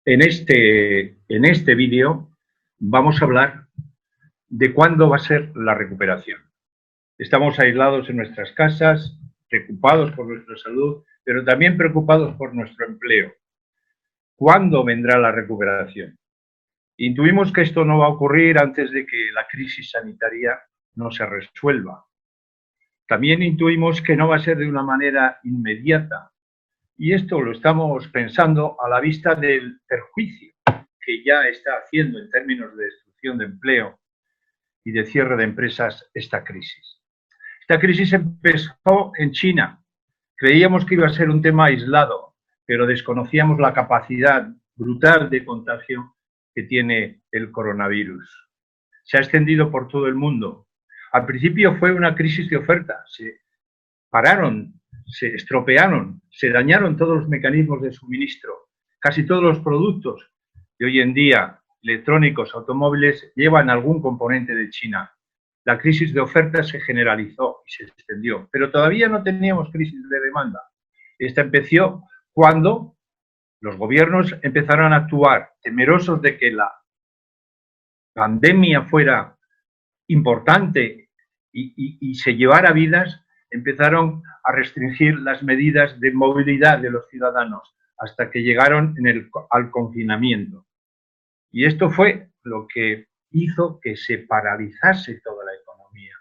En este vídeo vamos a hablar de cuándo va a ser la recuperación. Estamos aislados en nuestras casas, preocupados por nuestra salud, pero también preocupados por nuestro empleo. ¿Cuándo vendrá la recuperación? Intuimos que esto no va a ocurrir antes de que la crisis sanitaria no se resuelva. También intuimos que no va a ser de una manera inmediata. Y esto lo estamos pensando a la vista del perjuicio que ya está haciendo en términos de destrucción de empleo y de cierre de empresas esta crisis. Esta crisis empezó en China. Creíamos que iba a ser un tema aislado, pero desconocíamos la capacidad brutal de contagio que tiene el coronavirus. Se ha extendido por todo el mundo. Al principio fue una crisis de oferta. Se pararon, se estropearon, se dañaron todos los mecanismos de suministro. Casi todos los productos de hoy en día, electrónicos, automóviles, llevan algún componente de China. La crisis de oferta se generalizó y se extendió, pero todavía no teníamos crisis de demanda. Esta empezó cuando los gobiernos empezaron a actuar temerosos de que la pandemia fuera importante y se llevara vidas. Empezaron a restringir las medidas de movilidad de los ciudadanos hasta que llegaron al confinamiento. Y esto fue lo que hizo que se paralizase toda la economía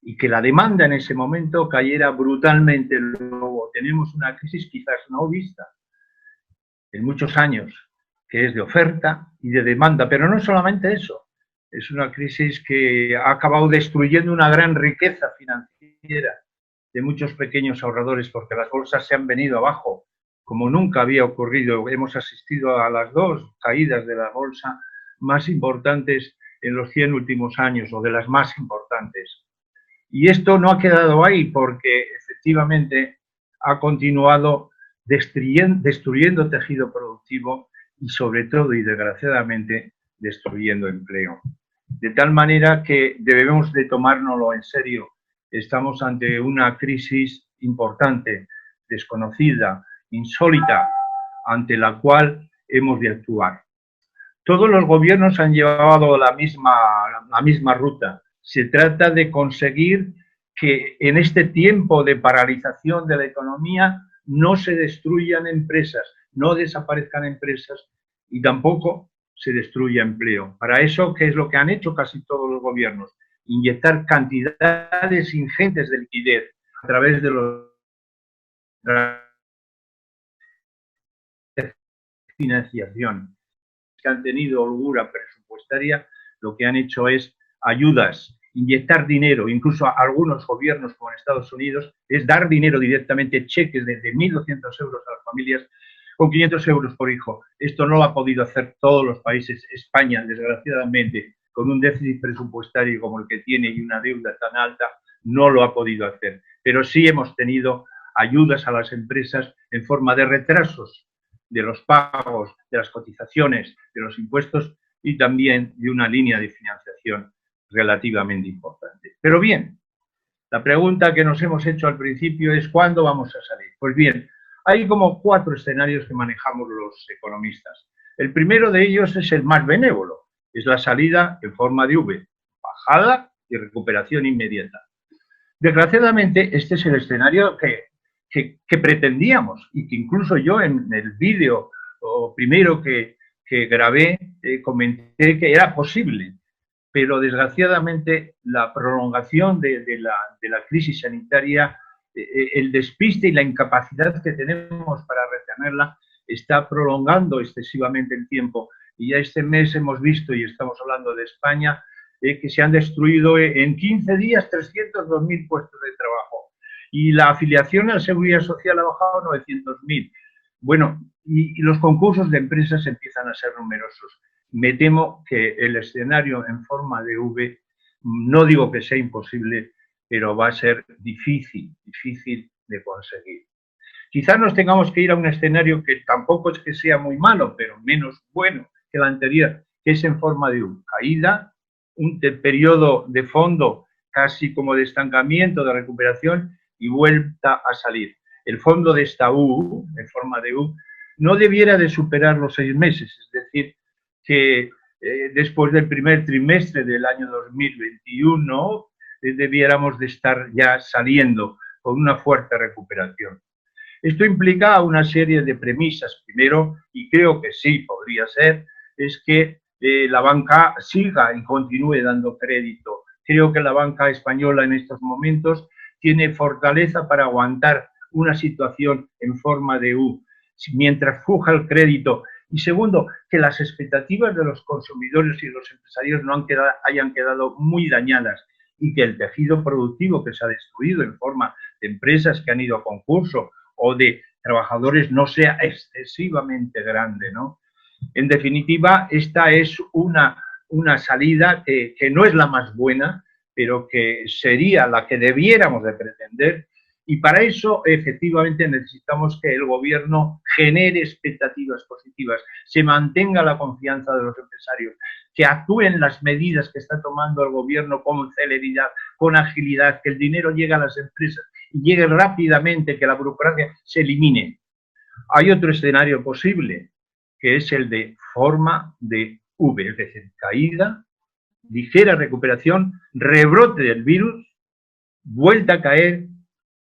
y que la demanda en ese momento cayera brutalmente. Luego tenemos una crisis quizás no vista en muchos años, que es de oferta y de demanda, pero no solamente eso. Es una crisis que ha acabado destruyendo una gran riqueza financiera de muchos pequeños ahorradores, porque las bolsas se han venido abajo, como nunca había ocurrido. Hemos asistido a las dos caídas de la bolsa más importantes en los 100 últimos años, o de las más importantes. Y esto no ha quedado ahí, porque efectivamente ha continuado destruyendo tejido productivo y, sobre todo y desgraciadamente, destruyendo empleo. De tal manera que debemos de tomárnoslo en serio. Estamos ante una crisis importante, desconocida, insólita, ante la cual hemos de actuar. Todos los gobiernos han llevado la misma ruta. Se trata de conseguir que en este tiempo de paralización de la economía no se destruyan empresas, no desaparezcan empresas y tampoco se destruya empleo. Para eso, ¿qué es lo que han hecho casi todos los gobiernos? Inyectar cantidades ingentes de liquidez a través de financiación. Que han tenido holgura presupuestaria, lo que han hecho es ayudas, inyectar dinero. Incluso a algunos gobiernos, como en Estados Unidos, es dar dinero directamente, cheques de 1.200 euros a las familias con 500 euros por hijo. Esto no lo ha podido hacer todos los países. España, desgraciadamente, con un déficit presupuestario como el que tiene y una deuda tan alta, no lo ha podido hacer. Pero sí hemos tenido ayudas a las empresas en forma de retrasos de los pagos, de las cotizaciones, de los impuestos y también de una línea de financiación relativamente importante. Pero bien, la pregunta que nos hemos hecho al principio es ¿cuándo vamos a salir? Pues bien, hay como 4 escenarios que manejamos los economistas. El primero de ellos es el más benévolo, es la salida en forma de V, bajada y recuperación inmediata. Desgraciadamente, este es el escenario que pretendíamos y que incluso yo en el vídeo primero que grabé comenté que era posible, pero desgraciadamente la prolongación de la crisis sanitaria, el despiste y la incapacidad que tenemos para retenerla está prolongando excesivamente el tiempo. Y ya este mes hemos visto, y estamos hablando de España, que se han destruido en 15 días 302.000 puestos de trabajo. Y la afiliación a la Seguridad Social ha bajado 900.000. Bueno, y los concursos de empresas empiezan a ser numerosos. Me temo que el escenario en forma de V, no digo que sea imposible, pero va a ser difícil de conseguir. Quizás nos tengamos que ir a un escenario que tampoco es que sea muy malo, pero menos bueno que el anterior, que es en forma de U. Caída, un periodo de fondo casi como de estancamiento, de recuperación y vuelta a salir. El fondo de esta U, en forma de U, no debiera de superar los 6 meses, es decir, que después del primer trimestre del año 2021 debiéramos de estar ya saliendo con una fuerte recuperación. Esto implica una serie de premisas. Primero, y creo que sí podría ser, es que la banca siga y continúe dando crédito. Creo que la banca española en estos momentos tiene fortaleza para aguantar una situación en forma de U, mientras fuja el crédito. Y segundo, que las expectativas de los consumidores y los empresarios no hayan quedado muy dañadas y que el tejido productivo que se ha destruido en forma de empresas que han ido a concurso o de trabajadores no sea excesivamente grande, ¿no? En definitiva, esta es una salida que no es la más buena, pero que sería la que debiéramos de pretender, y para eso efectivamente necesitamos que el gobierno genere expectativas positivas, se mantenga la confianza de los empresarios, que actúen las medidas que está tomando el gobierno con celeridad, con agilidad, que el dinero llegue a las empresas y llegue rápidamente, que la burocracia se elimine. Hay otro escenario posible, que es el de forma de V, es decir, caída, ligera recuperación, rebrote del virus, vuelta a caer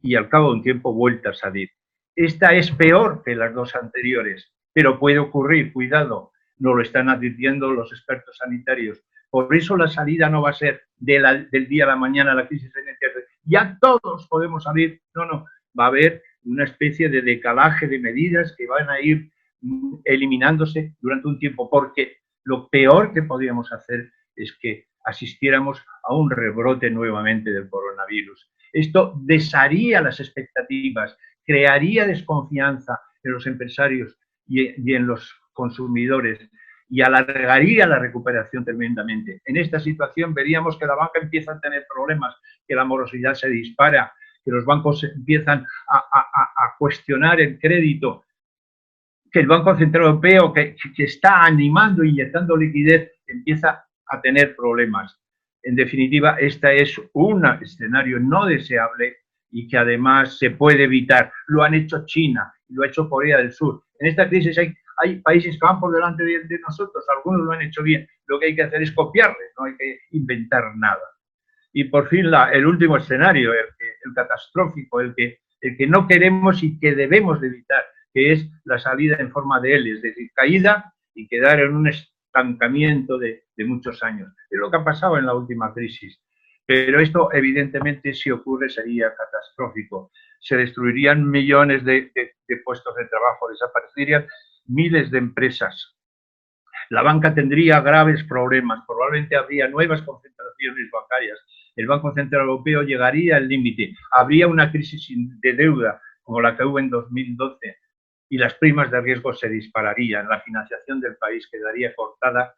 y al cabo de un tiempo vuelta a salir. Esta es peor que las dos anteriores, pero puede ocurrir, cuidado, nos lo están advirtiendo los expertos sanitarios. Por eso la salida no va a ser del día a la mañana la crisis sanitaria. Ya todos podemos salir, no, va a haber una especie de decalaje de medidas que van a ir eliminándose durante un tiempo, porque lo peor que podríamos hacer es que asistiéramos a un rebrote nuevamente del coronavirus. Esto desharía las expectativas, crearía desconfianza en los empresarios y en los consumidores y alargaría la recuperación tremendamente. En esta situación veríamos que la banca empieza a tener problemas, que la morosidad se dispara, que los bancos empiezan a cuestionar el crédito, que el Banco Central Europeo, que está animando e inyectando liquidez, empieza a tener problemas. En definitiva, este es un escenario no deseable y que además se puede evitar. Lo han hecho China, lo ha hecho Corea del Sur. En esta crisis hay países que van por delante de nosotros, algunos lo han hecho bien. Lo que hay que hacer es copiarles, no hay que inventar nada. Y por fin el último escenario, el catastrófico, el que no queremos y que debemos de evitar, que es la salida en forma de L, es decir, caída y quedar en un estancamiento de muchos años. Es lo que ha pasado en la última crisis. Pero esto, evidentemente, si ocurre, sería catastrófico. Se destruirían millones de puestos de trabajo, desaparecerían miles de empresas. La banca tendría graves problemas, probablemente habría nuevas concentraciones bancarias. El Banco Central Europeo llegaría al límite. Habría una crisis de deuda, como la que hubo en 2012, y las primas de riesgo se dispararían, la financiación del país quedaría cortada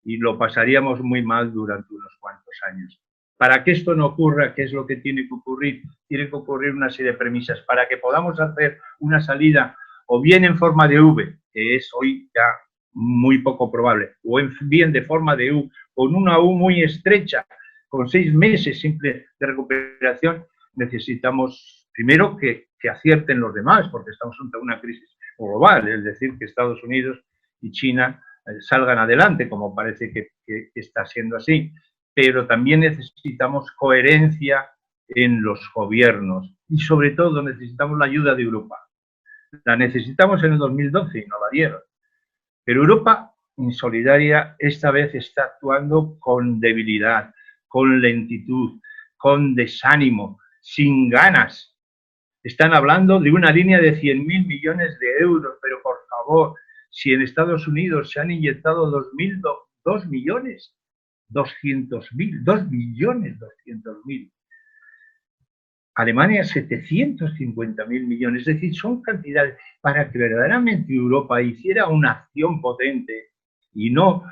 y lo pasaríamos muy mal durante unos cuantos años. Para que esto no ocurra, ¿qué es lo que tiene que ocurrir? Tiene que ocurrir una serie de premisas para que podamos hacer una salida o bien en forma de V, que es hoy ya muy poco probable, o bien de forma de U, con una U muy estrecha, con 6 meses simple de recuperación. Necesitamos primero que acierten los demás, porque estamos ante una crisis global, es decir, que Estados Unidos y China salgan adelante, como parece que está siendo así, pero también necesitamos coherencia en los gobiernos y sobre todo necesitamos la ayuda de Europa. La necesitamos en el 2012 y no la dieron. Pero Europa, insolidaria, esta vez está actuando con debilidad, con lentitud, con desánimo, sin ganas. Están hablando de una línea de 100.000 millones de euros, pero por favor, si en Estados Unidos se han inyectado 2 millones 200.000, Alemania 750.000 millones, es decir, son cantidades para que verdaderamente Europa hiciera una acción potente y no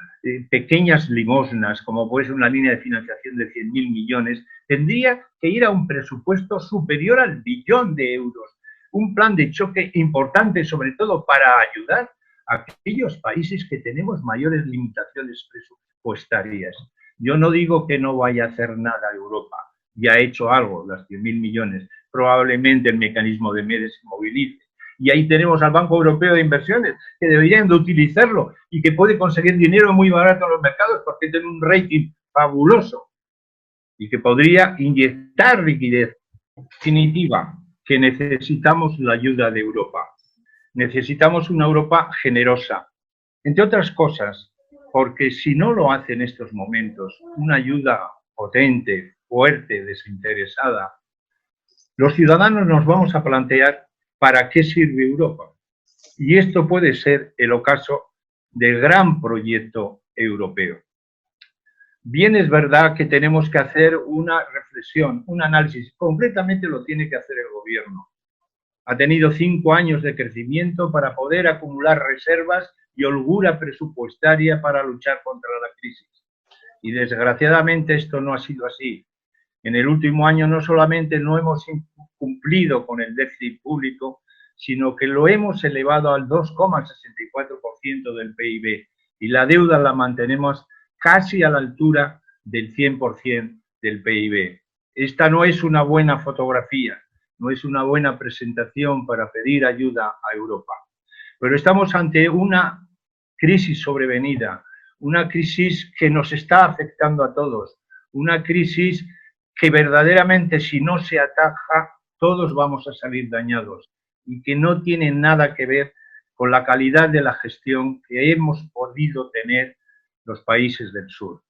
pequeñas limosnas, como puede ser una línea de financiación de 100.000 millones, tendría que ir a un presupuesto superior al billón de euros, un plan de choque importante, sobre todo para ayudar a aquellos países que tenemos mayores limitaciones presupuestarias. Yo no digo que no vaya a hacer nada Europa, ya ha hecho algo, las 100.000 millones, probablemente el mecanismo de MEDES se movilice Y ahí tenemos al Banco Europeo de Inversiones, que deberían de utilizarlo y que puede conseguir dinero muy barato en los mercados porque tiene un rating fabuloso y que podría inyectar liquidez definitiva, que necesitamos la ayuda de Europa. Necesitamos una Europa generosa, entre otras cosas, porque si no lo hace en estos momentos, una ayuda potente, fuerte, desinteresada, los ciudadanos nos vamos a plantear ¿para qué sirve Europa? Y esto puede ser el ocaso del gran proyecto europeo. Bien es verdad que tenemos que hacer una reflexión, un análisis, completamente lo tiene que hacer el gobierno. Ha tenido 5 años de crecimiento para poder acumular reservas y holgura presupuestaria para luchar contra la crisis. Y desgraciadamente esto no ha sido así. En el último año no solamente no hemos cumplido con el déficit público, sino que lo hemos elevado al 2,64% del PIB y la deuda la mantenemos casi a la altura del 100% del PIB. Esta no es una buena fotografía, no es una buena presentación para pedir ayuda a Europa. Pero estamos ante una crisis sobrevenida, una crisis que nos está afectando a todos, una crisis que verdaderamente si no se ataja todos vamos a salir dañados y que no tiene nada que ver con la calidad de la gestión que hemos podido tener los países del sur.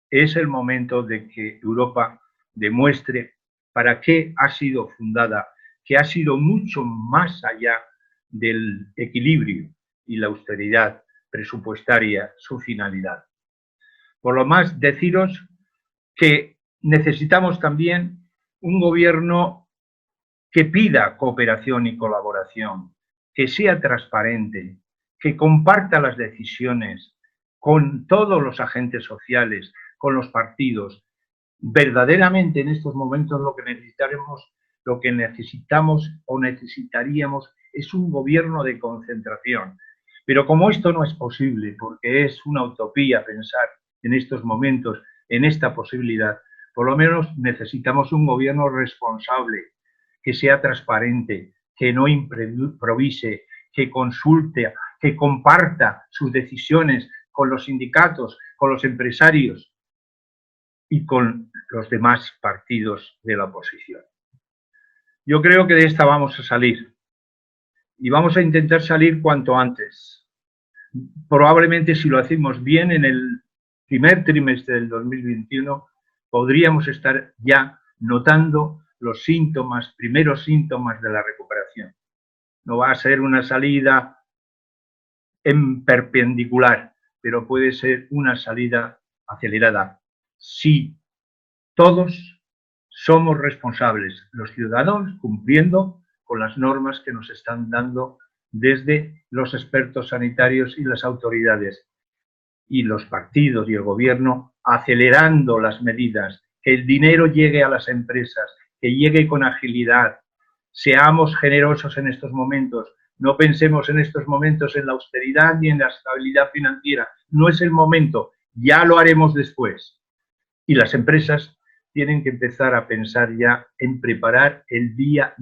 Es el momento de que Europa demuestre para qué ha sido fundada, que ha sido mucho más allá del equilibrio y la austeridad presupuestaria su finalidad. Por lo más, deciros que necesitamos también un gobierno que pida cooperación y colaboración, que sea transparente, que comparta las decisiones con todos los agentes sociales, con los partidos. Verdaderamente en estos momentos lo que necesitamos o necesitaríamos es un gobierno de concentración. Pero como esto no es posible, porque es una utopía pensar en estos momentos en esta posibilidad, por lo menos necesitamos un gobierno responsable, que sea transparente, que no improvise, que consulte, que comparta sus decisiones con los sindicatos, con los empresarios y con los demás partidos de la oposición. Yo creo que de esta vamos a salir y vamos a intentar salir cuanto antes. Probablemente si lo hacemos bien en el primer trimestre del 2021 podríamos estar ya notando los síntomas, primeros síntomas de la recuperación. No va a ser una salida en perpendicular, pero puede ser una salida acelerada. Si todos somos responsables, los ciudadanos cumpliendo con las normas que nos están dando desde los expertos sanitarios y las autoridades, y los partidos y el gobierno acelerando las medidas, que el dinero llegue a las empresas, que llegue con agilidad. Seamos generosos en estos momentos, no pensemos en estos momentos en la austeridad ni en la estabilidad financiera, no es el momento, ya lo haremos después. Y las empresas tienen que empezar a pensar ya en preparar el día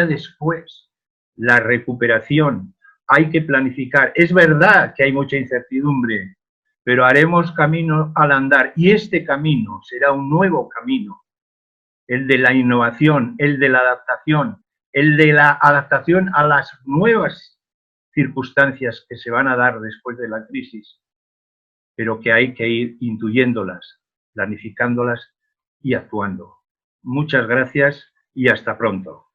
después, la recuperación. Hay que planificar. Es verdad que hay mucha incertidumbre, pero haremos camino al andar y este camino será un nuevo camino, el de la innovación, el de la adaptación, el de la adaptación a las nuevas circunstancias que se van a dar después de la crisis, pero que hay que ir intuyéndolas, planificándolas y actuando. Muchas gracias y hasta pronto.